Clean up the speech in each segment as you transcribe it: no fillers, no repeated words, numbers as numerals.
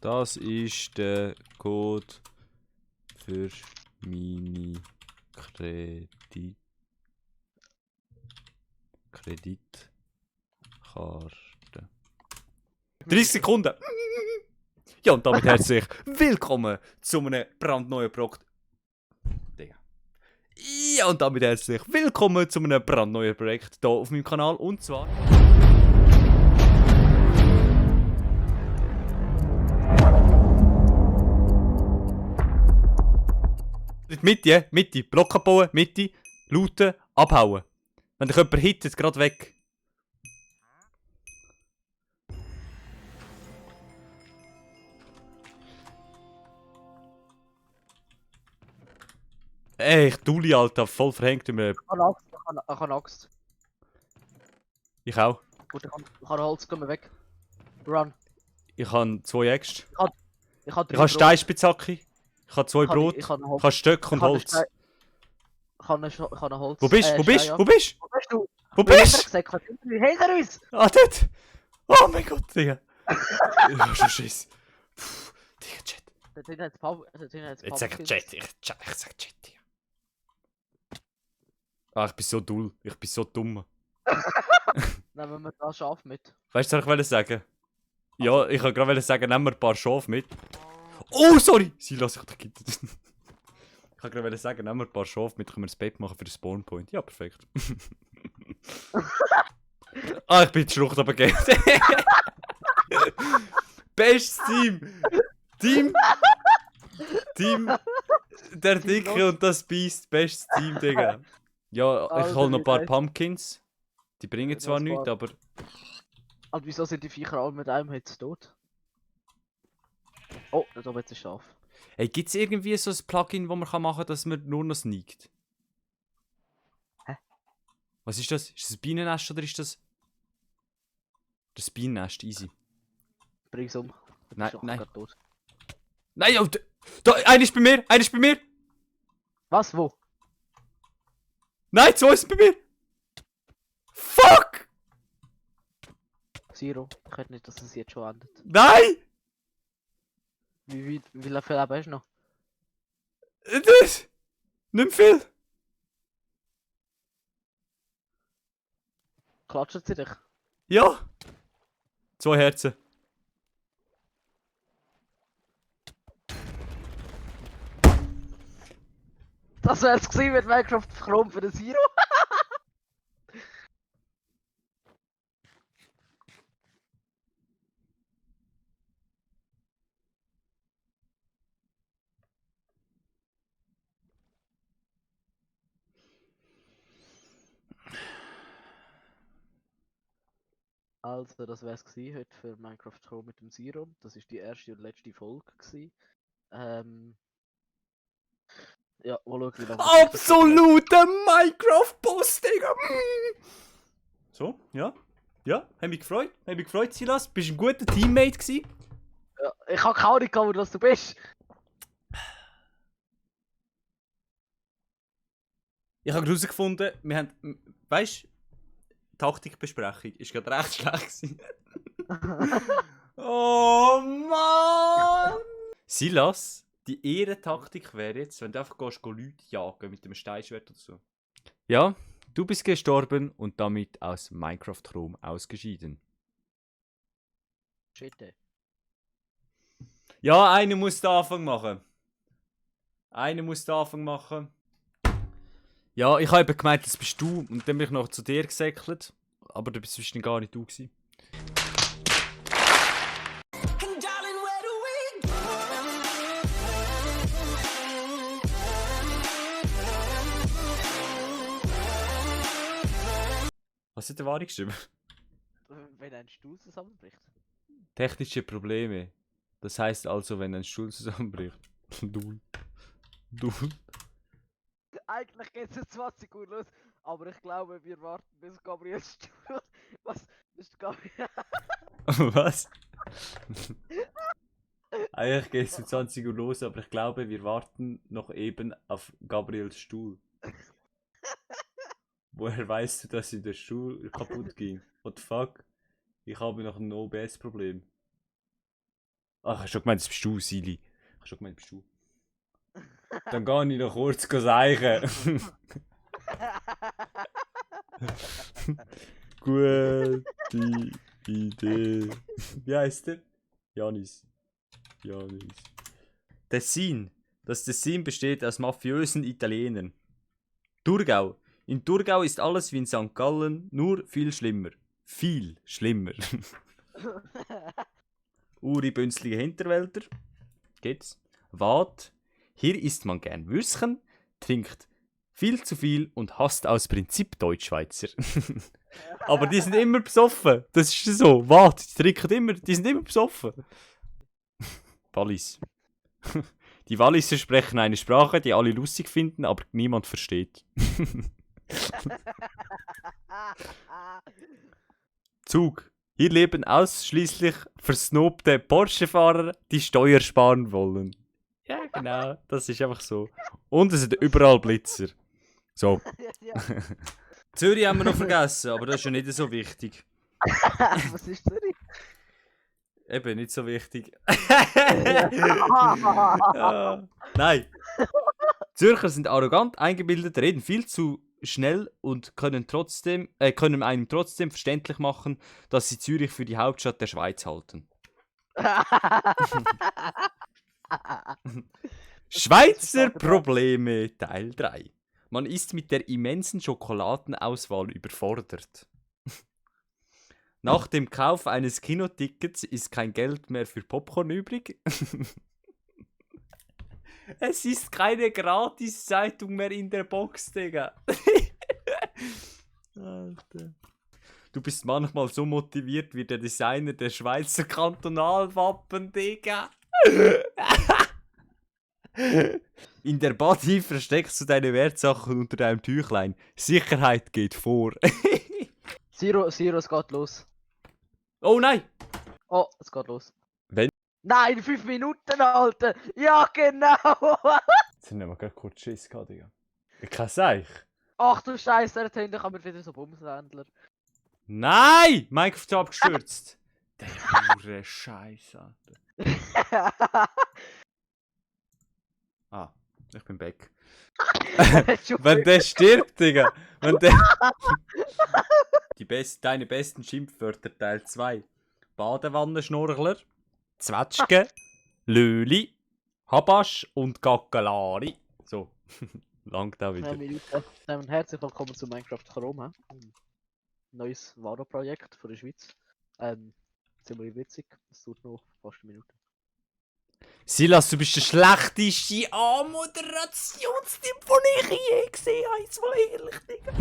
Das ist der Code für meine Kreditkarte. 30 Sekunden! Ja, und damit herzlich willkommen zu einem brandneuen Projekt. Ja, und damit herzlich willkommen zu einem brandneuen Projekt hier auf meinem Kanal. Und zwar. Mitte, Block abbauen, Mitte, looten, abhauen. Wenn dich jemand hittet, gerade weg. Ey, ich Dulli, Alter, voll verhängt in mir. Ich habe Angst, ich habe Angst. Ich auch. Gut, ich habe Holz, gehen wir weg. Run. Ich habe 2 Äxte. Ich habe Ich habe Steinspitzhacke. Ich habe 2 Brot. Ich habe Ich habe Stöcke und Holz. Ich habe Holz. Wo bist du? Wo bist du? Wo bist du? Wo bist du? Wo bist du? Hinter uns! Ah, dort! Oh mein Gott, Digga. Ich hab schon Schiss. Puh, Digga, Chat. Da drin hat es Pub. Jetzt sag Chat. Ich sag Chat, Digga. Ah, ich bin so dull. Ich bin so dumm. Nehmen wir da Schaf mit. Weißt du, was ich wollte sagen? Ja, ich wollte gerade sagen, nehmen wir ein paar Schafe mit. Oh, sorry! Silas, ich hab dich gekittet. Ich wollte gerade sagen, nehmen wir ein paar Schafe mit, können wir ein Bett machen für den Spawnpoint. Ja, perfekt. Ah, ich bin die Schlucht aber geht. Bestes Team! Team! Der Dicke und das Biest. Bestes Team, Digga. Ja, ich Alter, hol noch ein paar wie Pumpkins. Die bringen zwar das nichts, war- aber. Und wieso sind die Viecher alle mit einem Hit tot? Oh, da oben ist ein Schaf. Hey, gibt's irgendwie so ein Plugin, wo man machen kann, dass man nur noch sneakt? Hä? Was ist das? Ist das ein Bienennest oder ist das. Das Bienennest, easy. Bring's um. Du Nein, bist doch nein. grad tot. Nein, oh, da, einer ist bei mir! Einer ist bei mir! Was? Wo? Nein, 2 sind bei mir! Fuck! Zero. Ich hätte nicht, dass es jetzt schon endet. Nein! Wie viel Leben hast du noch? Das! Nicht viel! Klatschen sie dich? Ja! 2 Herzen. Das wär's gewesen mit Minecraft Chrome für den Zero. Also, das wär's gewesen heute für Minecraft Chrome mit dem Zero. Das ist die erste und letzte Folge gewesen. Ja, wo schauen wir noch. Absoluter Minecraft-Boss, Digga! So, ja. Ja, hab mich gefreut, Silas. Bist ein guter Teammate gewesen. Ja, ich hab keine Ahnung, was du bist. Ich habe herausgefunden, wir haben, weißt du, Taktikbesprechung ist gerade recht schlecht gewesen. Oh Mann! Silas, die Ehrentaktik wäre jetzt, wenn du einfach gehst, Leute jagen mit dem Steinschwert oder so. Ja, du bist gestorben und damit aus Minecraft Chrome ausgeschieden. Shit, ey. Ja, einer muss den Anfang machen. Ja, ich habe eben gemeint, das bist du und dann bin ich noch zu dir gesäckelt. Aber du bist dann gar nicht du gewesen. Was hat der Wari geschrieben? Wenn ein Stuhl zusammenbricht. Technische Probleme. Das heißt also, wenn ein Stuhl zusammenbricht. Du. Eigentlich geht's in 20 Uhr los, aber ich glaube, wir warten bis Gabriel Stuhl. Was? Ist Gabriel? Was? Eigentlich geht es um 20 Uhr los, aber ich glaube, wir warten noch eben auf Gabriels Stuhl. Woher weißt du, dass ihm der Stuhl kaputt ging? What the fuck? Ich habe noch ein OBS-Problem. Ach, ich hab schon gemeint, das bist du, Sili. Ich hab schon gemeint, das bist du. Dann gehe ich noch kurz seichen. Gute Idee. Wie heißt der? Janis. Janis. Tessin. Das Tessin besteht aus mafiösen Italienern. Thurgau. In Thurgau ist alles wie in St. Gallen, nur viel schlimmer. Viel schlimmer. Uri bünzlige Hinterwälder. Geht's? Wad. Hier isst man gern Würstchen, trinkt viel zu viel und hasst aus Prinzip Deutschschweizer. Aber die sind immer besoffen. Das ist so. Wad, die trinken immer, die sind immer besoffen. Wallis. Die Walliser sprechen eine Sprache, die alle lustig finden, aber niemand versteht. Zug. Hier leben ausschließlich versnobte Porsche-Fahrer, die Steuer sparen wollen. Ja, genau. Das ist einfach so. Und es sind überall Blitzer. So. Ja. Zürich haben wir noch vergessen, aber das ist ja nicht so wichtig. Was ist Zürich? Eben, nicht so wichtig. Ja. Nein. Zürcher sind arrogant, eingebildet, reden viel zu schnell und können einem trotzdem verständlich machen, dass sie Zürich für die Hauptstadt der Schweiz halten. Schweizer Probleme Teil 3. Man ist mit der immensen Schokoladenauswahl überfordert. Nach dem Kauf eines Kinotickets ist kein Geld mehr für Popcorn übrig. Es ist keine Gratis-Zeitung mehr in der Box, Digga. Alter. Du bist manchmal so motiviert wie der Designer der Schweizer Kantonalwappen, Digga. In der Body versteckst du deine Wertsachen unter deinem Tüchlein. Sicherheit geht vor. Zero, es geht los. Oh nein! Oh, es geht los. Wenn? Nein, 5 Minuten, Alter! Ja, genau! Jetzt haben wir gerade kurz Schiss gehabt, Digga. Ich kann Seich. Ach du Scheiße, da kann man wieder so Bumswändler. Nein! Mike auf abgestürzt. Der hure Scheiße, Alter. Ah, ich bin back. Wenn der stirbt, Digga. Wenn der... Deine besten Schimpfwörter Teil 2. Badewannenschnorchler, Zwetschge, Löli, Habasch und Gackelari. So, langt auch wieder. Herzlich willkommen zu Minecraft Chrome. Neues Varo-Projekt von der Schweiz. Ziemlich witzig, es dauert noch fast eine Minute. Silas, du bist der schlechteste Anmoderationstyp, den ich je gesehen habe. Jetzt mal ehrlich, Digga.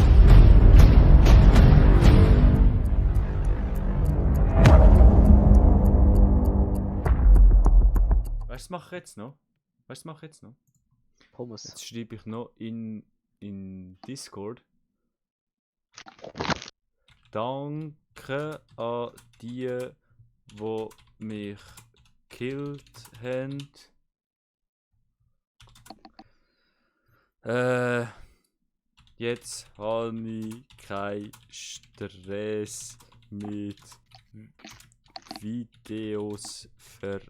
Was mache ich jetzt noch? Pommes. Jetzt schreibe ich noch in Discord. Danke an die mich gekillt haben. Jetzt habe ich keinen Stress mit Videos veröffentlichen.